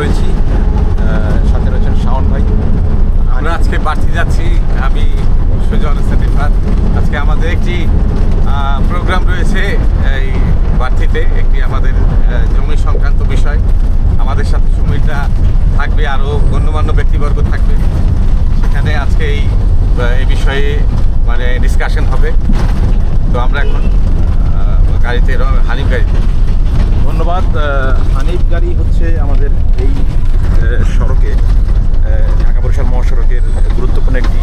রয়েছি, সাথে রয়েছেন শাওন ভাই। আমরা আজকে বাড়তি যাচ্ছি, আমি সুজন সার্টিফার। আজকে আমাদের একটি প্রোগ্রাম রয়েছে এই বাড়তিতে, একটি আমাদের জমি সংক্রান্ত বিষয়। আমাদের সাথে সময়টা থাকবে, আরও গণ্যমান্য ব্যক্তিবর্গ থাকবে সেখানে। আজকে এই বিষয়ে মানে ডিসকাশন হবে। তো আমরা এখন গাড়িতে, হানিফ গাড়িতে। ধন্যবাদ। হানিফ গাড়ি হচ্ছে আমাদের এই সড়কে, ঢাকা বরিশাল মহাসড়কের গুরুত্বপূর্ণ একটি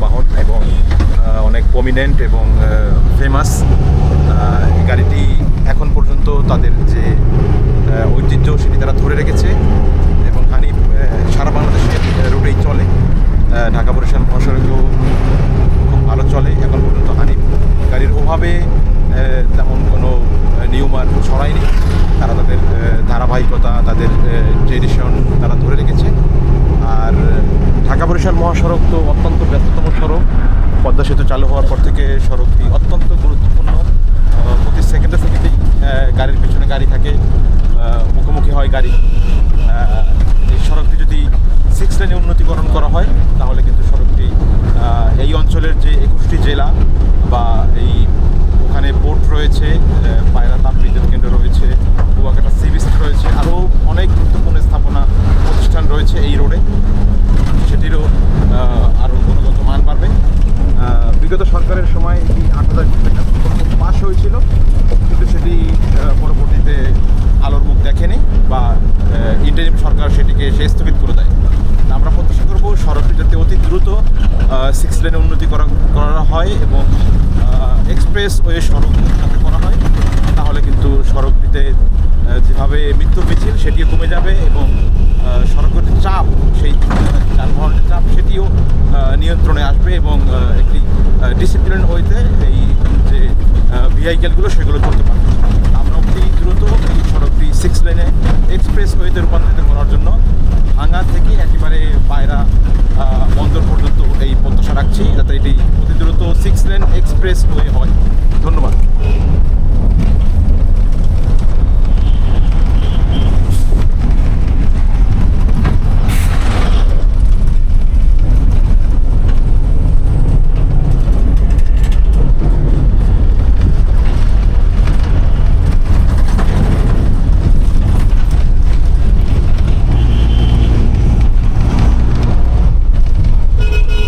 বাহন এবং অনেক প্রমিনেন্ট এবং ফেমাস। এই গাড়িটি এখন পর্যন্ত তাদের যে ঐতিহ্য সেটি তারা ধরে রেখেছে এবং হানিফ সারা বাংলাদেশের রুটেই চলে। ঢাকা বরিশাল মহাসড়কেও খুব ভালো চলে। এখন পর্যন্ত হানিফ গাড়ির অভাবে তেমন কোনো নিয়ম আর ছড়ায়নি। তারা তাদের ধারাবাহিকতা, তাদের ট্রেডিশন তারা ধরে রেখেছে। আর ঢাকা বরিশাল মহাসড়ক তো অত্যন্ত ব্যস্ততম সড়ক। পদ্মা সেতু চালু হওয়ার পর থেকে সড়কটি অত্যন্ত গুরুত্বপূর্ণ। প্রতি সেকেন্ডে সেকেন্ডেই গাড়ির পেছনে গাড়ি থাকে, মুখোমুখি হয় গাড়ি। এই সড়কটি যদি 6 লেনে উন্নতিকরণ করা হয় তাহলে কিন্তু সড়কটি এই অঞ্চলের যে 21টি জেলা বা এই ওখানে পোর্ট রয়েছে, পায়রা তাপবিদ্যুৎ কেন্দ্র রয়েছে, কুয়াকাটা সি বিচ রয়েছে, আরও অনেক গুরুত্বপূর্ণ স্থাপনা প্রতিষ্ঠান রয়েছে এই রোডে, সেটিরও আরও গুণগত মান বাড়বে। বিগত সরকারের সময় এটি 8,000 টাকা পাস হয়েছিল, কিন্তু সেটি পরবর্তীতে আলোর মুখ দেখেনি বা ইন্টারিম সরকার সেটিকে স্থগিত করে দেয়। আমরা প্রত্যাশা করব সড়কটি যাতে অতি দ্রুত 6 লেনে উন্নতি করা হয় এবং এক্সপ্রেস ওয়ে সড়ক যাতে করা হয়, তাহলে কিন্তু সড়কটিতে যেভাবে মৃত্যু মিছিল সেটিও কমে যাবে এবং সড়কের চাপ, সেই যানবাহনের চাপ সেটিও নিয়ন্ত্রণে আসবে এবং একটি ডিসিপ্লিন ওয়েতে এই যে ভেহিকেলগুলো সেগুলো চলতে পারবে। আমরা অতি দ্রুত এই সড়কটি 6 লেনে এক্সপ্রেস ওয়েতে রূপান্তরিত করার জন্য ভাঙা থেকে একেবারে পায়রা বন্দর পর্যন্ত এই প্রত্যাশা রাখছি, যাতে এটি অতি দ্রুত 6 লেন এক্সপ্রেস ওয়ে হয়। ধন্যবাদ।